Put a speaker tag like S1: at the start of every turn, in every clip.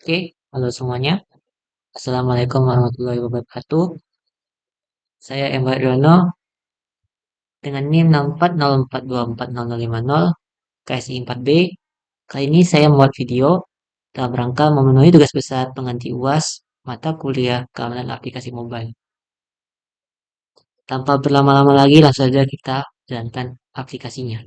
S1: Oke, halo semuanya. Assalamualaikum warahmatullahi wabarakatuh. Saya Emma Riono dengan NIM 6404240050 KSI 4B. Kali ini saya membuat video dalam rangka memenuhi tugas besar pengganti UAS mata kuliah keamanan aplikasi mobile. Tanpa berlama-lama lagi, langsung saja kita jalankan aplikasinya.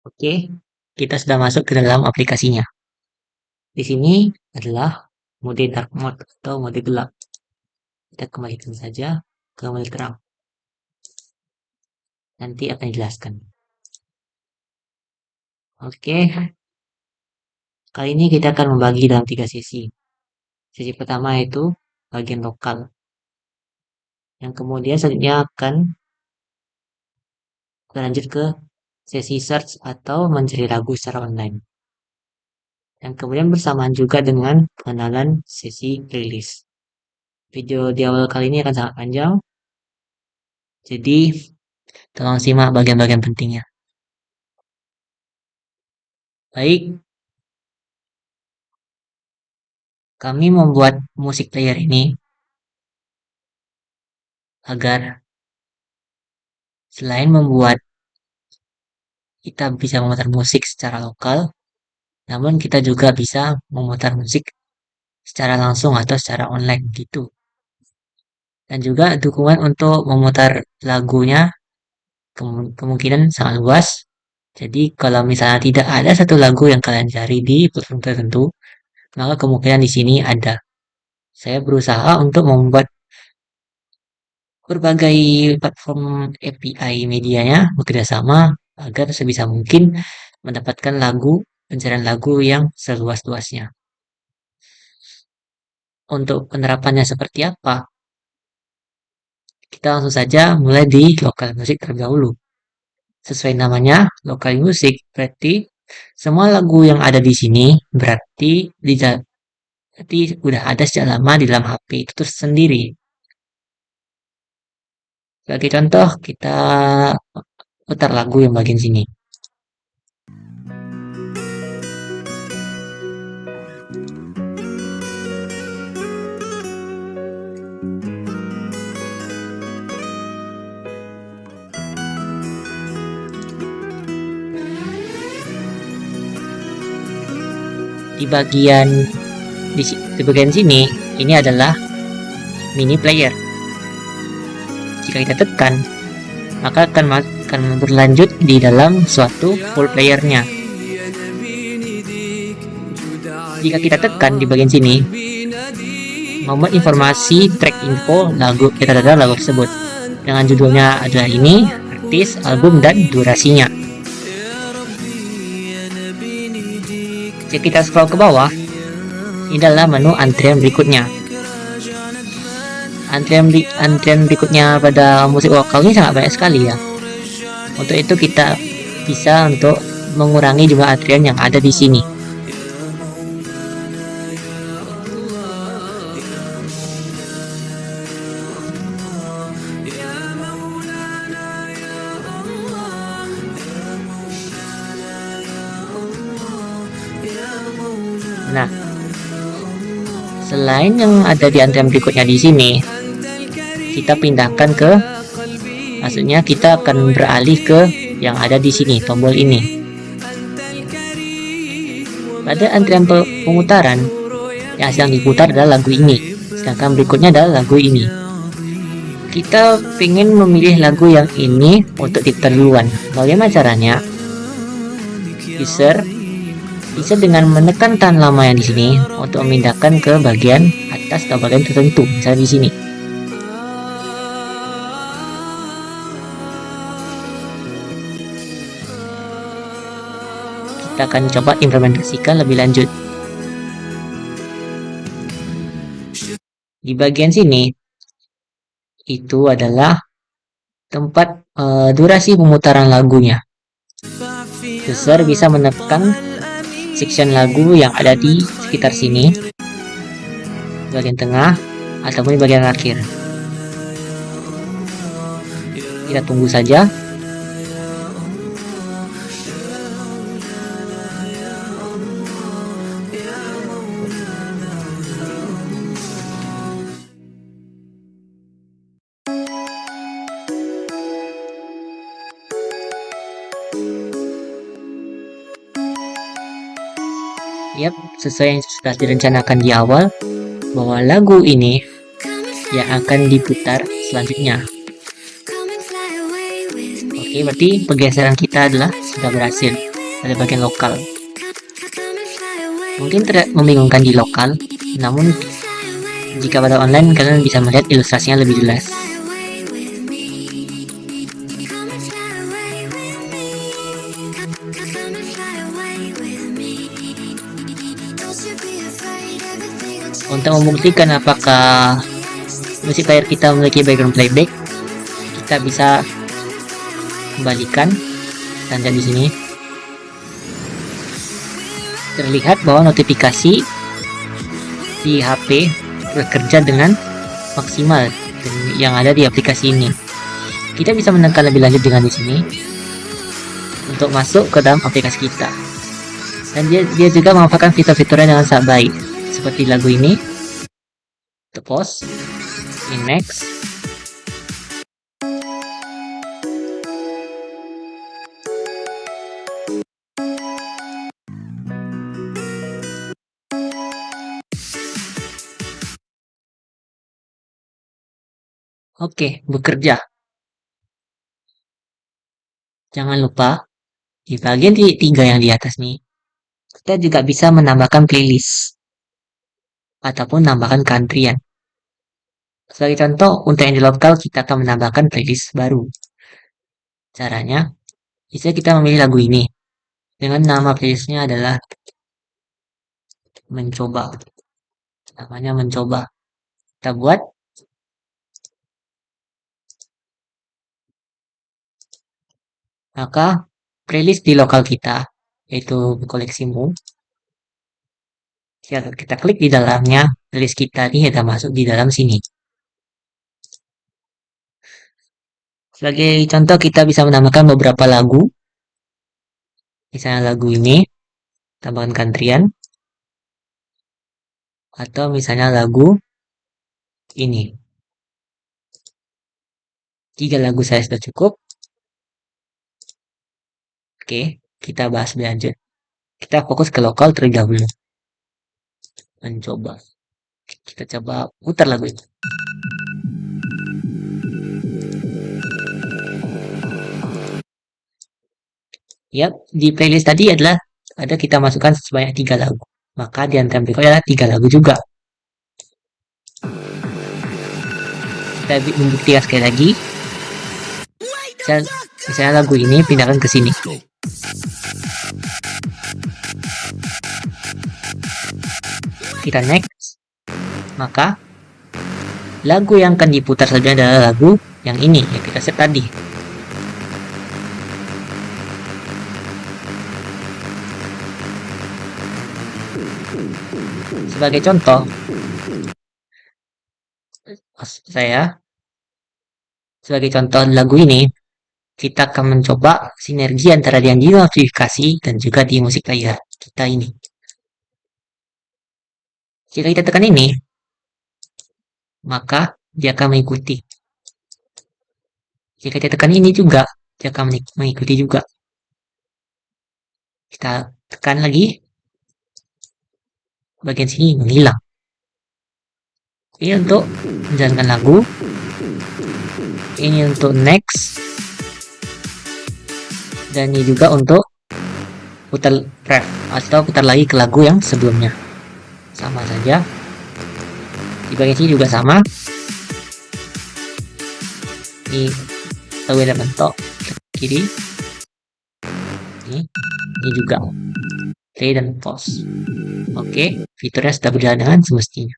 S1: Oke, kita sudah masuk ke dalam aplikasinya. Di sini adalah mode dark mode atau mode gelap. Kita kembalikan saja ke mode terang. Nanti akan dijelaskan. Oke, kali ini kita akan membagi dalam 3 sesi. Sesi pertama yaitu bagian lokal. Yang kemudian selanjutnya akan berlanjut ke sesi search atau mencari lagu secara online. Yang kemudian bersamaan juga dengan pengenalan sesi playlist. Video di awal kali ini akan sangat panjang, jadi tolong simak bagian-bagian pentingnya. Baik, kami membuat musik player ini agar selain membuat kita bisa memutar musik secara lokal, namun kita juga bisa memutar musik secara langsung atau secara online gitu. Dan juga dukungan untuk memutar lagunya kemungkinan sangat luas. Jadi kalau misalnya tidak ada satu lagu yang kalian cari di platform tertentu, maka kemungkinan di sini ada. Saya berusaha untuk membuat berbagai platform API medianya bekerja sama agar sebisa mungkin mendapatkan pencarian lagu yang seluas-luasnya. Untuk penerapannya seperti apa? Kita langsung saja mulai di lokal musik terlebih dahulu. Sesuai namanya, lokal musik berarti semua lagu yang ada di sini berarti udah ada sejak lama di dalam HP itu tersendiri. Sebagai contoh, kita putar lagu yang bagian sini. Di bagian sini, ini adalah mini player. Jika kita tekan, maka akan berlanjut di dalam suatu full playernya. Jika kita tekan di bagian sini, membuat informasi track info lagu kita dalam lagu tersebut dengan judulnya adalah ini, artis, album, dan durasinya. Jika kita scroll ke bawah, ini adalah menu antrian berikutnya. Antrian berikutnya pada musik lokal ini sangat banyak sekali ya. Untuk itu kita bisa untuk mengurangi jumlah antrian yang ada di sini. Nah, selain yang ada di antrian berikutnya di sini, kita pindahkan maksudnya kita akan beralih ke yang ada di sini, tombol ini. Pada antrian pemutaran, yang sedang diputar adalah lagu ini, sedangkan berikutnya adalah lagu ini. Kita ingin memilih lagu yang ini untuk diputar duluan. Bagaimana caranya? User bisa dengan menekan tahan lama yang di sini untuk memindahkan ke bagian atas atau bagian tertentu, misalnya di sini. Kita akan coba implementasikan lebih lanjut. Di bagian sini, itu adalah tempat durasi pemutaran lagunya. User bisa menekan section lagu yang ada di sekitar sini, bagian tengah, ataupun di bagian akhir. Kita tunggu saja. Yap, sesuai yang sudah direncanakan di awal, bahwa lagu ini yang akan diputar selanjutnya. Oke, berarti pergeseran kita adalah sudah berhasil pada bagian lokal. Mungkin membingungkan di lokal, namun jika pada online kalian bisa melihat ilustrasinya lebih jelas. Untuk membuktikan apakah musik player kita memiliki background playback, kita bisa kembalikan tanda di sini. Terlihat bahwa notifikasi di HP bekerja dengan maksimal yang ada di aplikasi ini. Kita bisa menekan lebih lanjut dengan di sini untuk masuk ke dalam aplikasi kita. Dan dia juga memanfaatkan fitur-fiturnya dengan sangat baik, seperti lagu ini, the pause, in next, oke, bekerja. Jangan lupa di bagian tiga yang di atas nih, kita juga bisa menambahkan playlist ataupun menambahkan keantrian. Sebagai contoh, untuk yang di lokal kita akan menambahkan playlist baru. Caranya, bisa kita memilih lagu ini dengan nama playlistnya adalah mencoba. Namanya mencoba. Kita buat. Maka playlist di lokal kita, yaitu koleksimu, kita klik di dalamnya, playlist kita ini ada masuk di dalam sini. Sebagai contoh, kita bisa menambahkan beberapa lagu. Misalnya lagu ini, tambahkan keantrian. Atau misalnya lagu ini. 3 lagu saya sudah cukup. Oke, kita bahas lebih lanjut. Kita fokus ke lokal terlebih dahulu. Mencoba. Kita coba putar lagu itu. Yap, di playlist tadi ada kita masukkan sebanyak 3 lagu. Maka di antara berikutnya adalah 3 lagu juga. Kita membuktikan sekali lagi. Misalnya lagu ini pindahkan ke sini. Kita next. Maka lagu yang akan diputar selanjutnya adalah lagu yang ini yang kita set tadi. Sebagai contoh, sebagai contoh lagu ini, kita akan mencoba sinergi antara yang di notifikasi dan juga di musik player kita ini. Jika kita tekan ini, maka dia akan mengikuti. Jika kita tekan ini juga, dia akan mengikuti juga. Kita tekan lagi, bagian sini menghilang. Ini untuk menjalankan lagu. Ini untuk next. Dan ini juga untuk putar ref atau putar lagi ke lagu yang sebelumnya. Sama saja. Di bagian sini juga sama. Ini tahu elemen tok kiri. Ini juga play dan pause. Oke, fiturnya sudah berjalan dengan semestinya.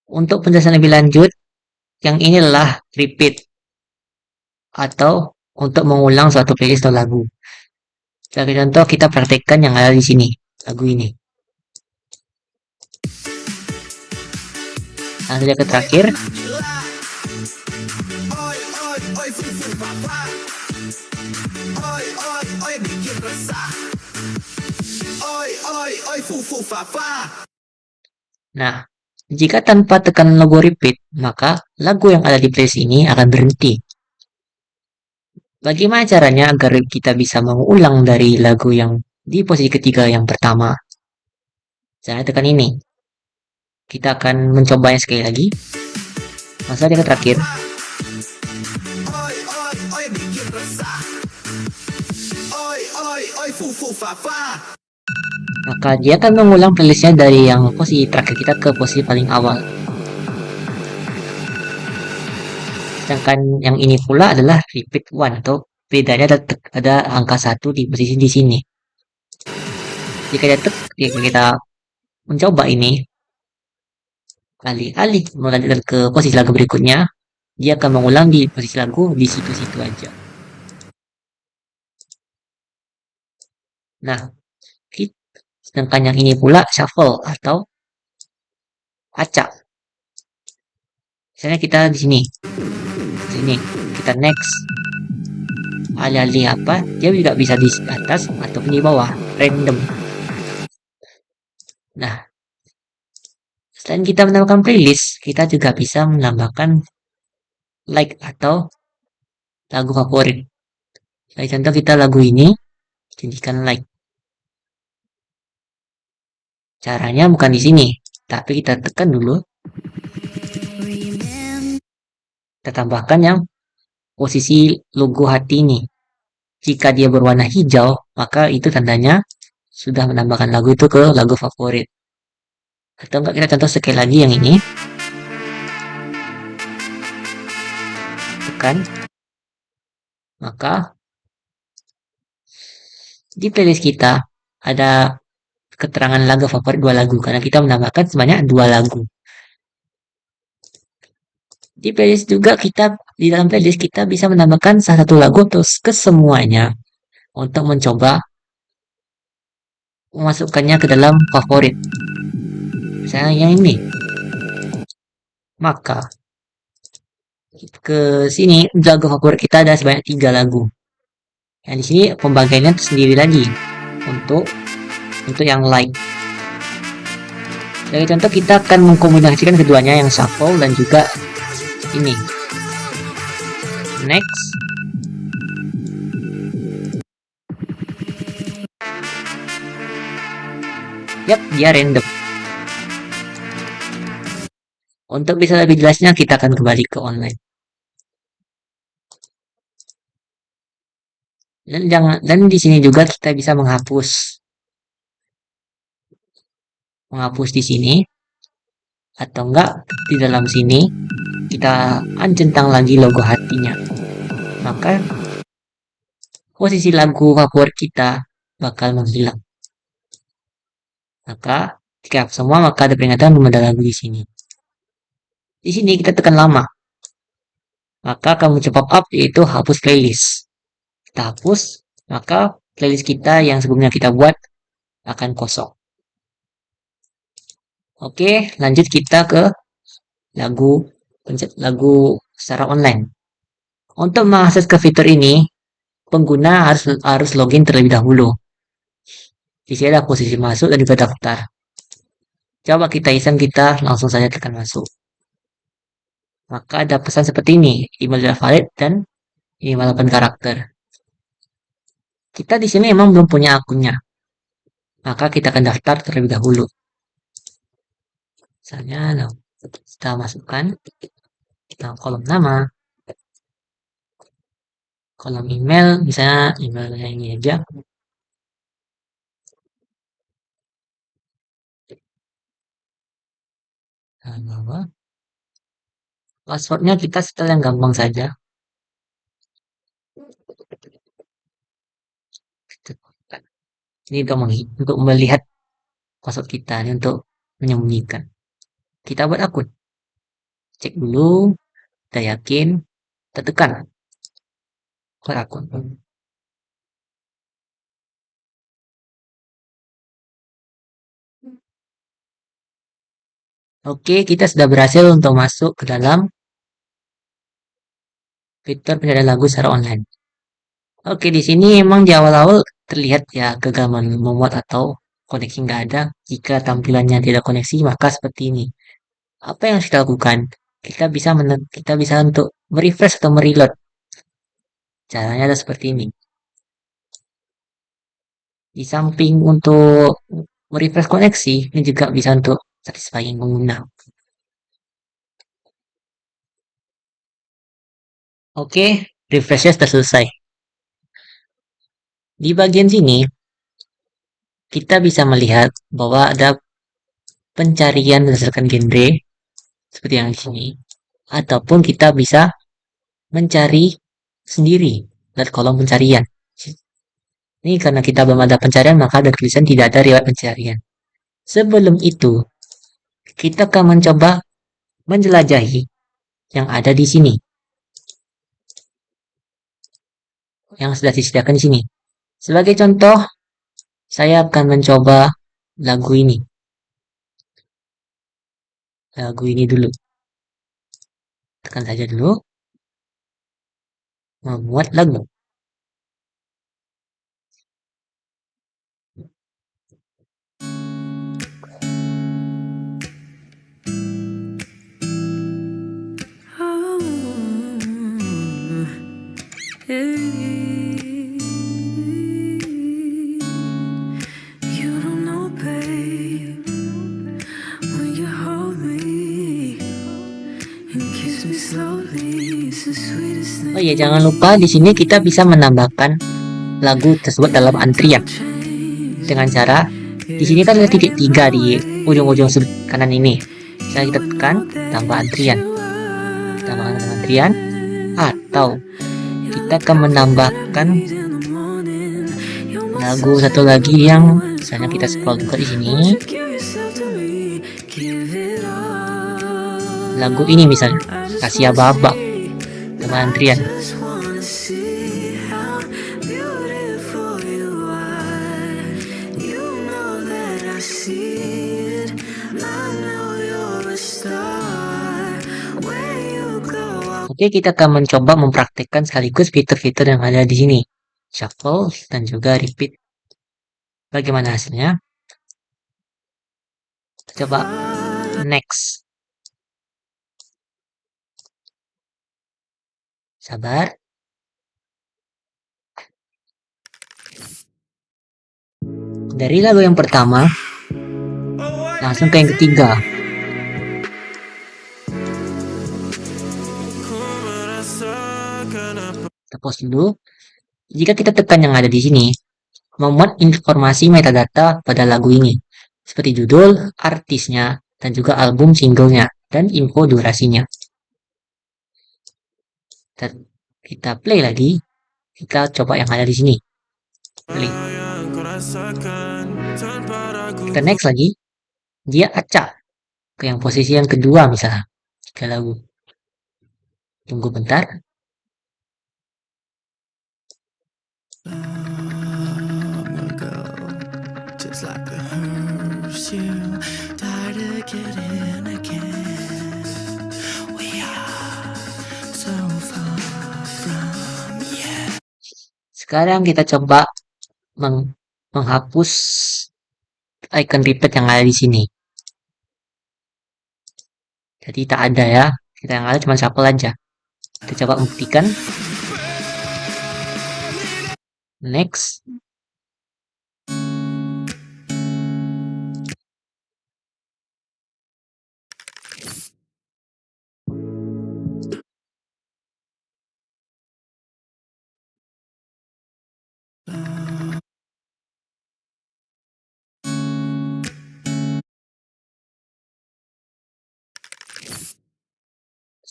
S1: Untuk penjelasan lebih lanjut, yang ini adalah repeat atau untuk mengulang suatu playlist atau lagu. Sebagai contoh, kita praktekkan yang ada di sini, lagu ini. Langsung aja ke terakhir. Nah, jika tanpa tekan logo repeat, maka lagu yang ada di playlist ini akan berhenti. Bagaimana caranya agar kita bisa mengulang dari lagu yang di posisi ketiga yang pertama? Saya tekan ini. Kita akan mencobanya sekali lagi. Langsung aja ke terakhir. Maka dia akan mengulang playlistnya dari yang posisi terakhir kita ke posisi paling awal. Sedangkan yang ini pula adalah repeat one atau bedanya ada angka 1 di posisi di sini. Jika kita mencoba ini, alih-alih melanjutkan ke posisi lagu berikutnya, dia akan mengulang di posisi lagu di situ-situ aja. Nah, sedangkan yang ini pula shuffle atau acak. Misalnya kita di sini kita next, alih-alih apa, dia juga bisa di atas ataupun di bawah, random. Nah, selain kita menambahkan playlist, kita juga bisa menambahkan like atau lagu favorit. Kayak contoh kita lagu ini, jadikan like. Caranya bukan di sini, tapi kita tekan dulu. Kita tambahkan yang posisi logo hati ini. Jika dia berwarna hijau, maka itu tandanya sudah menambahkan lagu itu ke lagu favorit. Atau enggak, kita contoh sekali lagi yang ini. Tekan. Maka di playlist kita ada keterangan lagu favorit 2 lagu karena kita menambahkan sebanyak 2 lagu. Di playlist juga di dalam playlist kita bisa menambahkan salah satu lagu atau kesemuanya untuk mencoba memasukkannya ke dalam favorit. Misalnya yang ini. Maka ke sini lagu favorit kita ada sebanyak 3 lagu. Yang di sini pembagiannya sendiri lagi untuk yang like. Sebagai contoh kita akan mengkombinasikan keduanya yang shuffle dan juga ini. Next. Yap, dia random. Untuk bisa lebih jelasnya kita akan kembali ke online. Dan di sini juga kita bisa menghapus di sini atau enggak di dalam sini kita centang lagi logo hatinya. Maka posisi lagu favorit kita bakal menghilang. Maka jika semua maka ada peringatan belum ada lagu di sini. Di sini kita tekan lama. Maka akan muncul pop-up yaitu hapus playlist. Kita hapus, maka playlist kita yang sebelumnya kita buat akan kosong. Oke, lanjut kita ke lagu secara online. Untuk mengakses ke fitur ini, pengguna harus login terlebih dahulu. Di sini ada posisi masuk dan juga daftar. Coba kita iseng, kita langsung saja tekan masuk. Maka ada pesan seperti ini, email tidak valid dan email 8 karakter. Kita di sini memang belum punya akunnya. Maka kita akan daftar terlebih dahulu. Misalnya, kita masukkan kolom nama, kolom email, misalnya emailnya ini aja. Passwordnya kita setel yang gampang saja. Ini untuk melihat password kita, ini untuk menyembunyikan. Kita buat akun. Cek dulu, kita yakin, kita tekan. Buat akun. Oke, kita sudah berhasil untuk masuk ke dalam fitur pencarian lagu secara online. Oke, di sini emang di awal-awal terlihat ya kegagalan memuat atau koneksi nggak ada. Jika tampilannya tidak koneksi, maka seperti ini. Apa yang harus kita lakukan? Kita bisa untuk merefresh atau mereload. Caranya ada seperti ini. Di samping untuk merefresh koneksi, ini juga bisa untuk satisfying pengguna. Oke, refreshnya sudah selesai. Di bagian sini, kita bisa melihat bahwa ada pencarian berdasarkan genre, seperti yang di sini. Ataupun kita bisa mencari sendiri dari kolom pencarian. Ini karena kita belum ada pencarian, maka ada tulisan tidak ada riwayat pencarian. Sebelum itu, kita akan mencoba menjelajahi yang ada di sini, yang sudah disediakan di sini. Sebagai contoh, saya akan mencoba lagu ini. Lagu ini dulu. Tekan saja dulu. Membuat lagu. Oh iya, jangan lupa di sini kita bisa menambahkan lagu tersebut dalam antrian dengan cara di sini kan ada titik 3 di ujung-ujung sudut kanan ini. Saya kita tekan tambah antrian, tambahkan antrian, atau kita akan menambahkan lagu satu lagi yang misalnya kita scroll juga di sini. Lagu ini misalnya kasih ababa tambah antrian. Oke, kita akan mencoba mempraktikkan sekaligus fitur-fitur yang ada di sini. Shuffle dan juga repeat. Bagaimana hasilnya? Kita coba next. Sabar. Dari lagu yang pertama, langsung ke yang ketiga. Kita pause dulu. Jika kita tekan yang ada di sini, memuat informasi metadata pada lagu ini, seperti judul, artisnya, dan juga album singlenya, dan info durasinya. Kita play lagi. Kita coba yang ada di sini. Play. Kita next lagi. Dia acak ke yang posisi yang kedua misalnya. Ke lagu. Tunggu bentar. Sekarang kita coba menghapus icon repeat yang ada di sini. Jadi tak ada ya. Kita yang ada cuma shuffle aja. Kita coba buktikan. Next.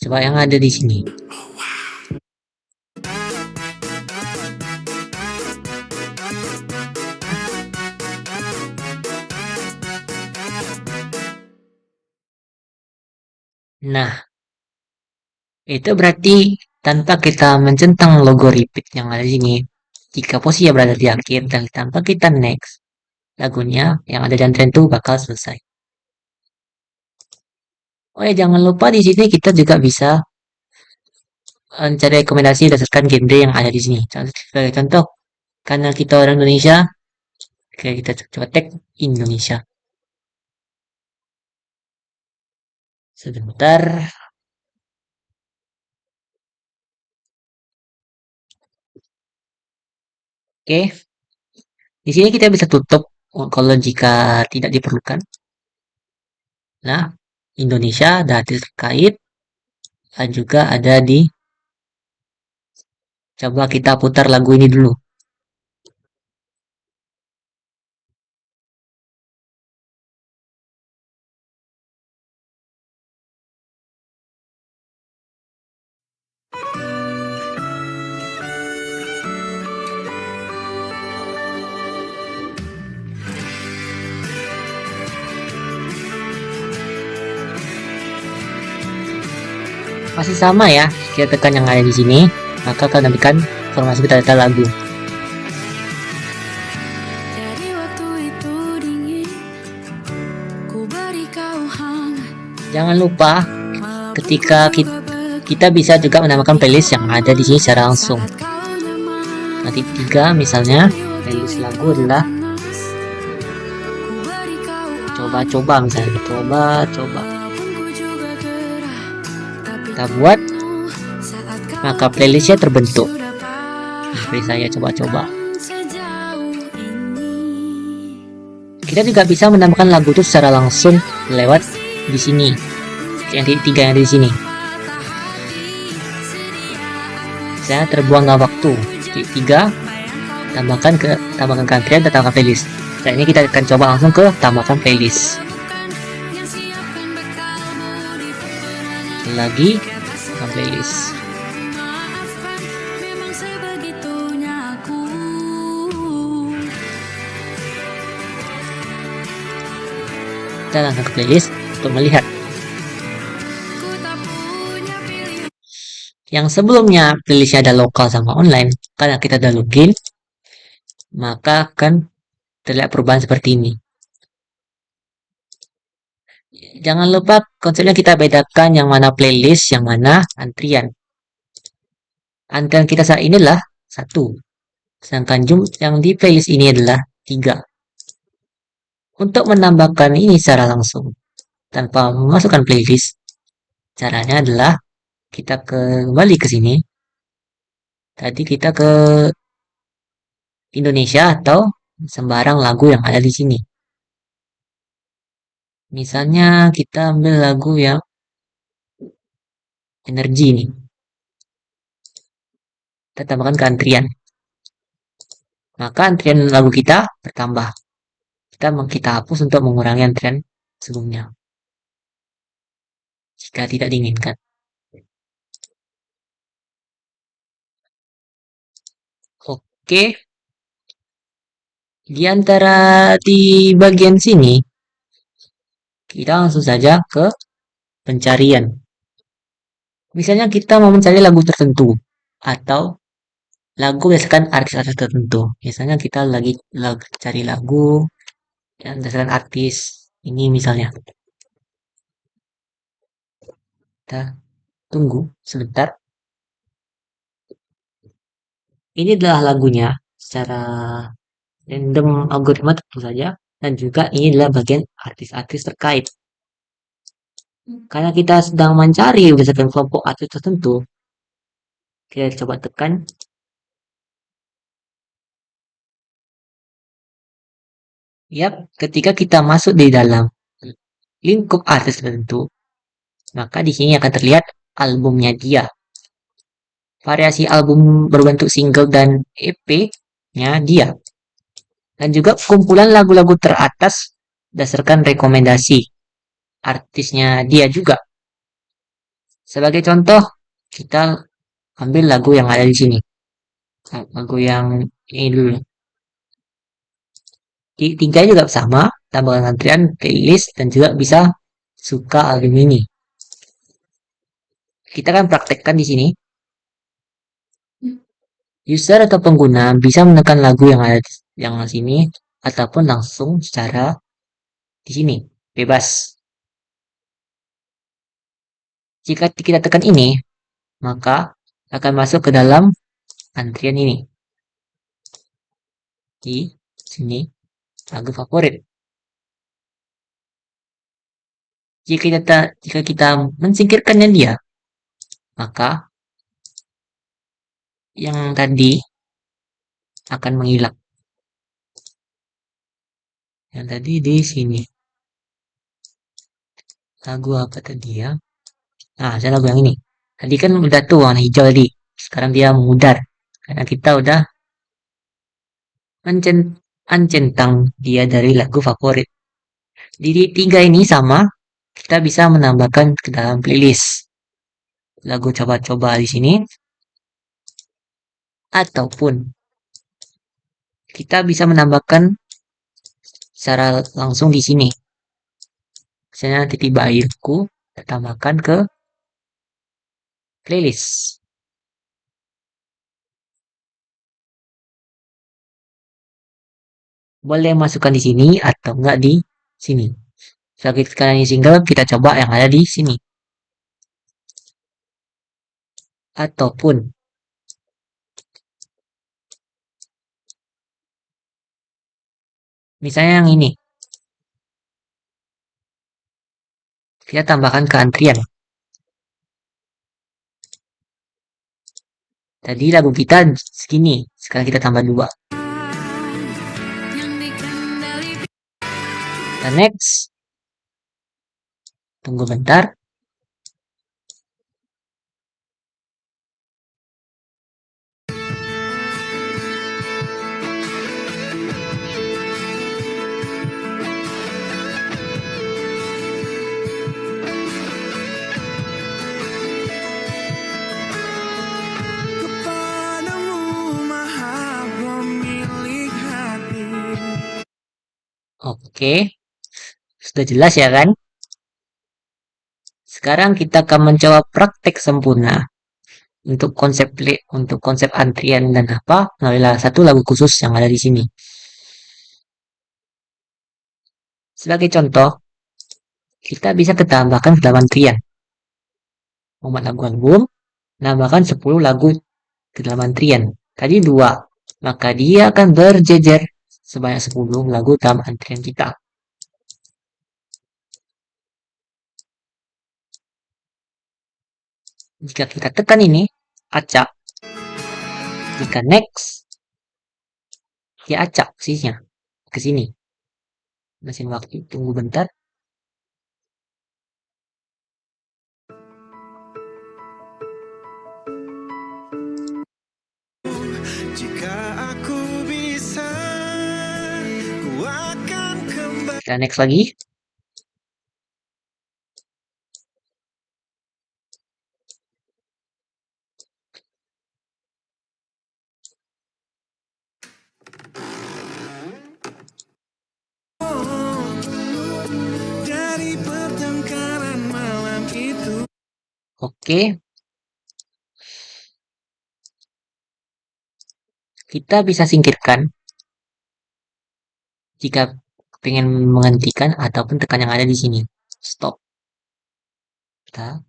S1: Coba yang ada di sini. Nah, itu berarti tanpa kita mencentang logo repeat yang ada di sini, jika posisinya berada di akhir dan tanpa kita next, lagunya yang ada di antrian itu bakal selesai. Oh ya, jangan lupa di sini kita juga bisa cari rekomendasi berdasarkan genre yang ada di sini. Sebagai contoh, karena kita orang Indonesia, kayak kita coba tag Indonesia. Sebentar. Oke, di sini kita bisa tutup kalau jika tidak diperlukan. Nah, Indonesia ada artis terkait, dan juga ada di coba kita putar lagu ini dulu. Masih sama ya, kita tekan yang ada di sini, maka akan memberikan informasi data lagu. Jangan lupa ketika kita bisa juga menambahkan playlist yang ada di sini secara langsung. Nanti 3 misalnya, playlist lagu adalah coba-coba misalnya, coba-coba. Kita buat, maka playlistnya terbentuk. Seperti saya coba-coba. Kita juga bisa menambahkan lagu itu secara langsung lewat di sini. Yang tiga yang ada di sini. Saya terbuang waktu. Tiga, tambahkan country dan tambahkan playlist. Nah, ini kita akan coba langsung ke tambahkan playlist. Lagi tambahkan playlist. Kita langsung ke playlist untuk melihat. Yang sebelumnya playlistnya ada lokal sama online, karena kita udah login, maka akan terlihat perubahan seperti ini. Jangan lupa konsepnya kita bedakan yang mana playlist, yang mana antrian. Antrian kita saat ini adalah 1. Sedangkan jumlah yang di playlist ini adalah 3. Untuk menambahkan ini secara langsung, tanpa memasukkan playlist, caranya adalah kita kembali ke sini. Tadi kita ke Indonesia atau sembarang lagu yang ada di sini. Misalnya kita ambil lagu yang energi nih. Kita tambahkan ke antrian. Maka antrian lagu kita bertambah. Kita hapus untuk mengurangi antrian sebelumnya. Jika tidak diinginkan. Oke. Di bagian sini, kita langsung saja ke pencarian. Misalnya kita mau mencari lagu tertentu atau lagu berdasarkan artis-artis tertentu. Misalnya kita lagi cari lagu yang berdasarkan artis ini misalnya. Kita tunggu sebentar. Ini adalah lagunya secara random algoritma tentu saja, dan juga ini adalah bagian artis-artis terkait. Karena kita sedang mencari berdasarkan kelompok artis tertentu, kita coba tekan. Yap, ketika kita masuk di dalam lingkup artis tertentu, maka di sini akan terlihat albumnya dia. Variasi album berbentuk single dan EP-nya dia. Dan juga kumpulan lagu-lagu teratas berdasarkan rekomendasi artisnya dia juga. Sebagai contoh, kita ambil lagu yang ada di sini. Lagu yang ini dulu. Tiga juga sama, tambahkan antrian, playlist, dan juga bisa suka album ini. Kita akan praktekkan di sini. User atau pengguna bisa menekan lagu yang ada yang di sini ataupun langsung secara di sini, bebas. Jika kita tekan ini, maka akan masuk ke dalam antrian ini. Di sini, lagu favorit. Jika kita mensingkirkannya dia, maka yang tadi akan menghilang. Yang tadi di sini. Lagu apa tadi ya? Nah, saya lagu yang ini. Tadi kan udah tuh warna hijau tadi. Sekarang dia memudar. Karena kita udah mencentang dia dari lagu favorit. Jadi tiga ini sama, kita bisa menambahkan ke dalam playlist. Lagu coba-coba di sini. Ataupun kita bisa menambahkan secara langsung di sini. Misalnya tiba airku, kita tambahkan ke playlist. Boleh masukkan di sini atau enggak di sini. Sekarang ini single, kita coba yang ada di sini. Ataupun misalnya yang ini. Kita tambahkan ke antrian. Tadi lagu kita segini, sekarang kita tambah 2. Dan next. Tunggu bentar. Oke. Sudah jelas ya kan? Sekarang kita akan mencoba praktek sempurna untuk konsep antrian dan apa melalui satu lagu khusus yang ada di sini. Sebagai contoh, kita bisa tambahkan ke dalam antrian. Membuat lagu album, nambahkan 10 lagu ke dalam antrian. Tadi 2, maka dia akan berjejer sebanyak 10 lagu dalam antrian kita. Jika kita tekan ini, acak. Jika next, dia acak posisinya ke sini. Mesin waktu, tunggu bentar. Jika aku bisa, ku akan kembali. Kita next lagi. Oke. Kita bisa singkirkan jika pengen menghentikan ataupun tekan yang ada di sini. Stop. Kita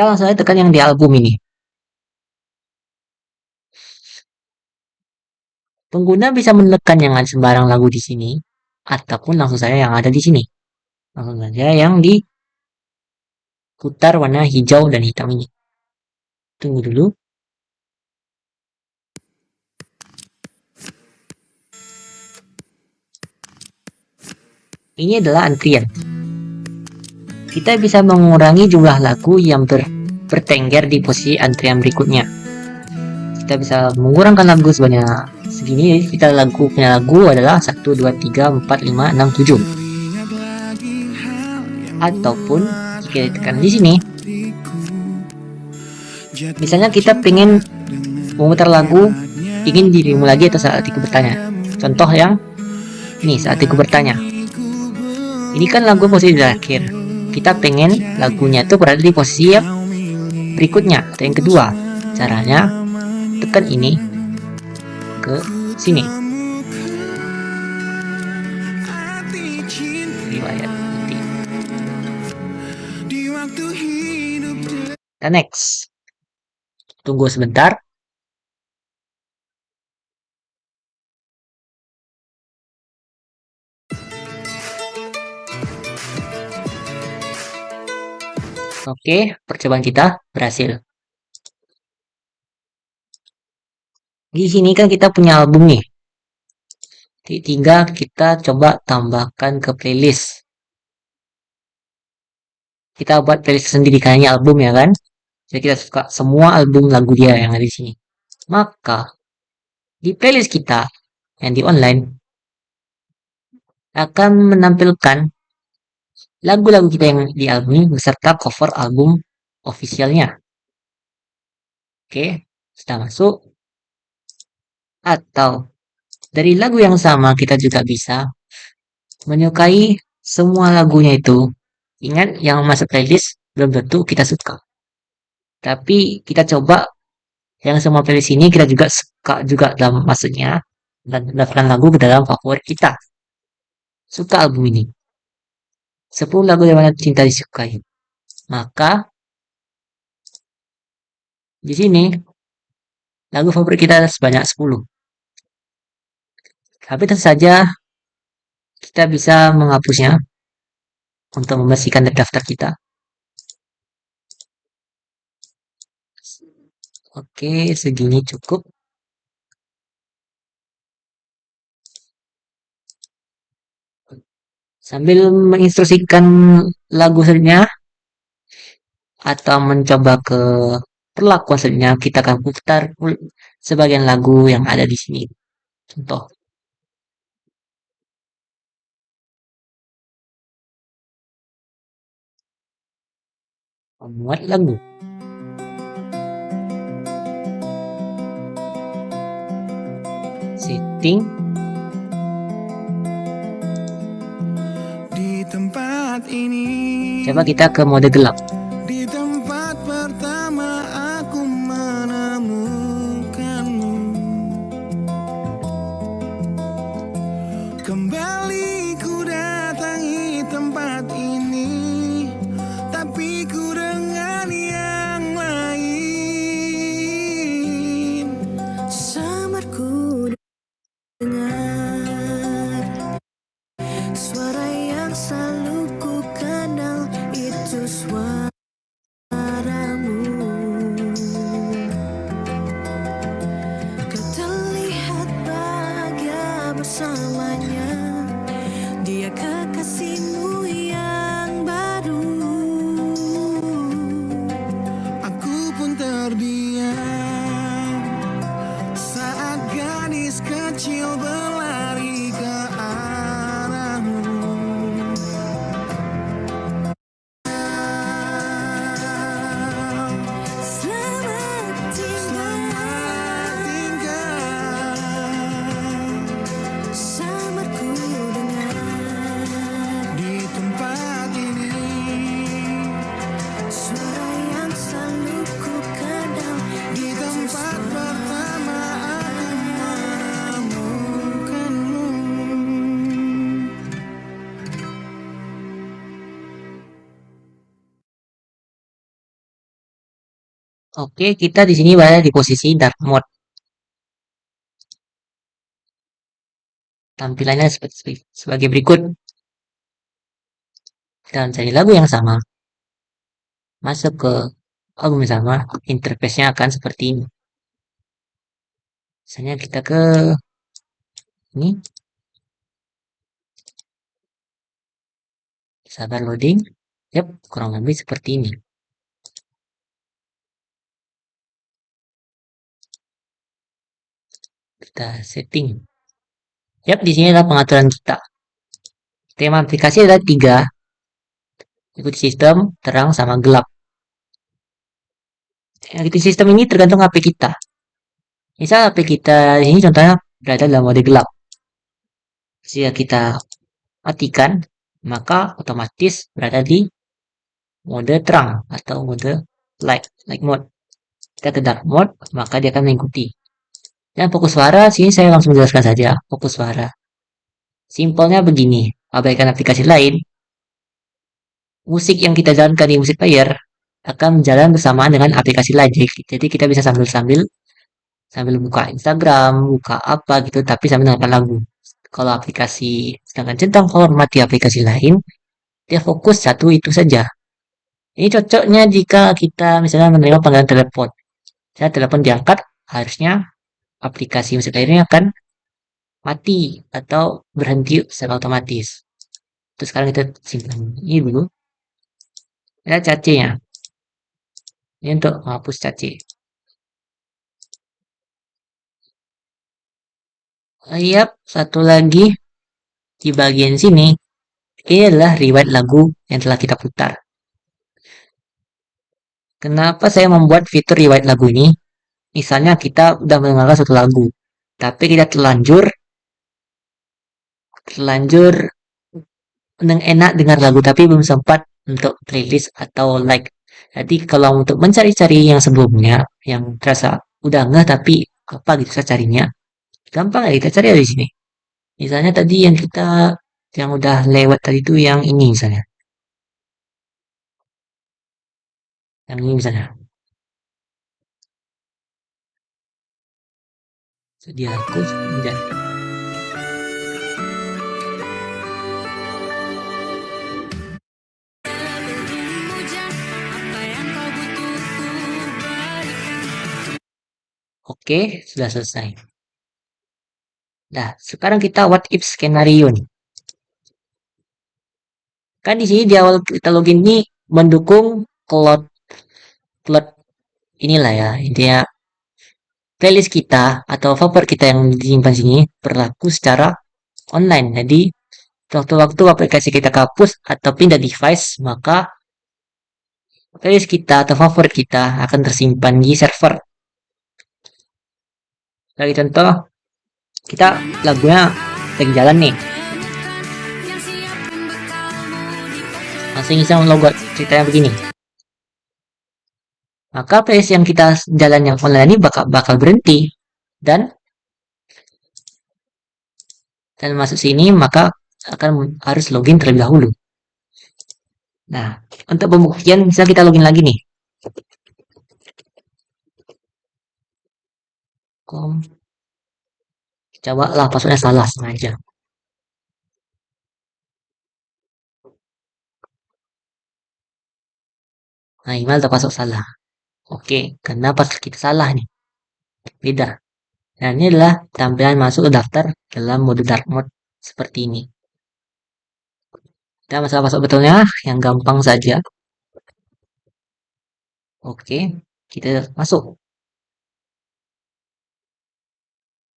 S1: langsung aja tekan yang di album ini. Pengguna bisa menekan yang ada sembarang lagu di sini ataupun langsung saja yang ada di sini. Langsung saja yang diputar warna hijau dan hitam ini. Tunggu dulu. Ini adalah antrian. Kita bisa mengurangi jumlah lagu yang bertengger di posisi antrian berikutnya. Kita bisa mengurangkan lagu sebanyak segini. Jadi kita punya lagu adalah 1, 2, 3, 4, 5, 6, 7. Ataupun jika ditekan di sini, misalnya kita pengen memutar lagu ingin dirimu lagi atau saat aku bertanya. Contoh yang ini, saat aku bertanya. Ini kan lagu posisi terakhir. Kita pengen lagunya itu berada di posisi yang berikutnya atau yang kedua. Caranya tekan ini ke sini. Riwayat putih. Dan next. Tunggu sebentar. Oke, percobaan kita berhasil. Di sini kan kita punya album nih. Tinggal kita coba tambahkan ke playlist. Kita buat playlist sendiri kayaknya album ya kan. Jadi kita suka semua album lagu dia yang ada di sini. Maka di playlist kita yang di online akan menampilkan lagu-lagu kita yang di album ini beserta cover album officialnya. Oke, sudah masuk. Atau dari lagu yang sama kita juga bisa menyukai semua lagunya itu. Ingat yang masuk playlist belum tentu kita suka. Tapi kita coba yang semua playlist ini kita juga suka juga dalam maksudnya dan daftarkan lagu ke dalam favorit kita. Suka album ini. 10 lagu yang mana cinta disukai. Maka di sini lagu favorit kita sebanyak 10. Tapi tentu saja kita bisa menghapusnya untuk membersihkan dari daftar kita. Oke, segini cukup. Sambil menginstruksikan lagu selanjutnya atau mencoba ke perlakuan selanjutnya, kita akan putar sebagian lagu yang ada di sini. Contoh. Membuat lagu. Setting.
S2: Di tempat ini.
S1: Coba kita ke mode gelap.
S2: Di tempat pertama aku menemukanmu. Kembali ku datangi tempat ini, tapi ku dengan yang lain. Samarku dengar suara yang selalu ku kenal, itu suaramu. Kau terlihat bahagia bersamanya, dia kekasihmu yang baru. Aku pun terdiam saat gadis kecil berlari ke arahmu. Selamat tinggal, samarku dengar. Di tempat ini, suara yang selalu ku kenal, di tempat pertama aku menemukanmu.
S1: Oke, kita di sini berada di posisi dark mode. Tampilannya sebagai berikut. Kita mencari lagu yang sama. Masuk ke album yang sama. Interface-nya akan seperti ini. Misalnya kita ke ini. Sabar loading. Yap, kurang lebih seperti ini. Kita setting. Yap, di sini adalah pengaturan kita. Tema aplikasi ada 3. Ikuti sistem, terang, sama gelap. Ikuti sistem ini tergantung HP kita. Misal HP kita di sini contohnya berada dalam mode gelap. Jika kita matikan, maka otomatis berada di mode terang atau mode light mode. Kita ke dark mode, maka dia akan mengikuti. Dan fokus suara, sini saya langsung menjelaskan saja fokus suara. Simpelnya begini, abaikan aplikasi lain, musik yang kita jalankan di musik player akan jalan bersamaan dengan aplikasi lain. Jadi kita bisa sambil-sambil sambil buka Instagram, buka apa gitu, tapi sambil dengarkan lagu. Kalau aplikasi, sedangkan centang format di aplikasi lain, dia fokus satu itu saja. Ini cocoknya jika kita misalnya menerima panggilan telepon. Saya telepon diangkat, harusnya aplikasi musik lainnya akan mati atau berhenti secara otomatis. Terus sekarang kita simpan ini dulu. Ya cacingnya. Ini untuk menghapus cacing. Yap, satu lagi di bagian sini. Ini adalah riwayat lagu yang telah kita putar. Kenapa saya membuat fitur riwayat lagu ini? Misalnya kita udah mendengarkan satu lagu, tapi kita terlanjur enak dengar lagu tapi belum sempat untuk playlist atau like. Jadi kalau untuk mencari-cari yang sebelumnya, yang terasa udah nggak tapi apa gitu saya carinya, gampang ya kita cari di sini. Misalnya tadi yang udah lewat tadi itu yang ini misalnya, yang ini misalnya. Sediaku dan oke, sudah selesai. Nah, sekarang kita what if skenario nih. Kan di sini di awal kita login ini mendukung cloud cloud inilah ya intinya playlist kita atau favorit kita yang disimpan sini berlaku secara online. Jadi waktu-waktu aplikasi kita kapus atau pindah device, maka playlist kita atau favorit kita akan tersimpan di server. Sebagai contoh, kita lagunya lagi jalan nih, langsung iseng logout ceritanya begini. Maka playlist yang kita jalan yang online ini bakal berhenti dan masuk sini maka akan harus login terlebih dahulu. Nah, untuk pembuktian misalnya kita login lagi nih. Coba lah passwordnya salah sengaja. Nah, email terpasuk salah. Oke, karena password kita salah nih. Beda. Dan ini adalah tampilan masuk ke daftar dalam mode dark mode seperti ini. Dan masalah password betulnya yang gampang saja. Oke, kita masuk.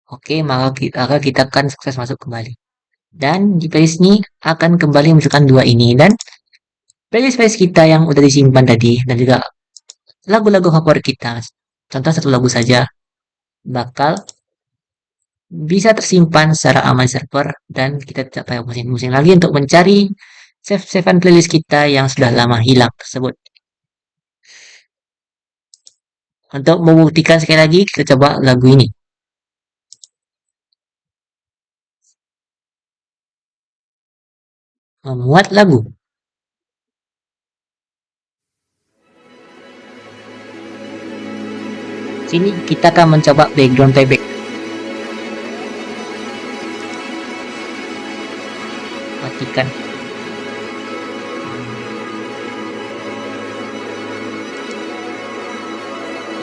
S1: Oke, maka kita akan sukses masuk kembali. Dan di playlist ini akan kembali menunjukkan dua ini dan playlist kita yang udah disimpan tadi dan juga lagu-lagu favorit kita. Contoh satu lagu saja bakal bisa tersimpan secara aman di server dan kita tidak payah pusing-pusing lagi untuk mencari save-savean playlist kita yang sudah lama hilang tersebut. Untuk membuktikan sekali lagi, kita coba lagu ini. Memuat lagu. Sini kita akan mencoba background playback. Matikan.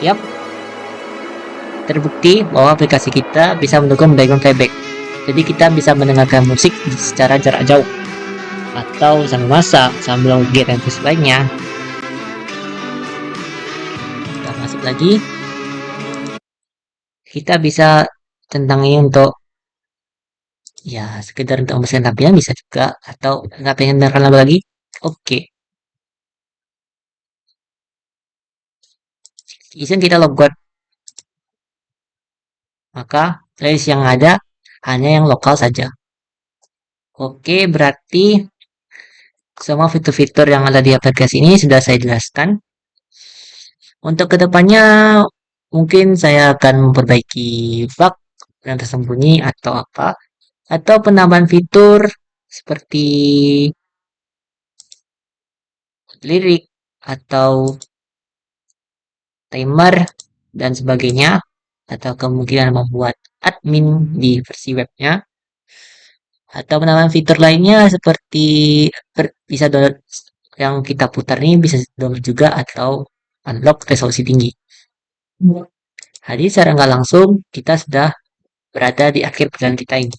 S1: Yap, terbukti bahwa aplikasi kita bisa mendukung background playback. Jadi kita bisa mendengarkan musik secara jarak jauh atau sambil masak, sambil kegiatan lainnya. Kita masuk lagi. Kita bisa tentang ini untuk ya sekedar untuk membersihkan tampilan bisa juga atau nggak pengen dengarkan lagu lagi. Oke. Izin kita logout. Maka playlist yang ada hanya yang lokal saja. Oke, berarti semua fitur-fitur yang ada di aplikasi ini sudah saya jelaskan. Untuk kedepannya mungkin saya akan memperbaiki bug yang tersembunyi atau apa, atau penambahan fitur seperti lirik atau timer dan sebagainya, atau kemungkinan membuat admin di versi webnya, atau menambahkan fitur lainnya seperti bisa download yang kita putar ini bisa download juga atau unlock resolusi tinggi. Jadi secara nggak langsung kita sudah berada di akhir perjalanan kita ini.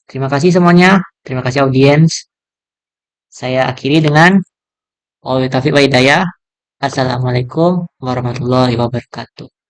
S1: Terima kasih semuanya, terima kasih audiens. Saya akhiri dengan wabillahi taufiq wa hidayah. Assalamualaikum warahmatullahi wabarakatuh.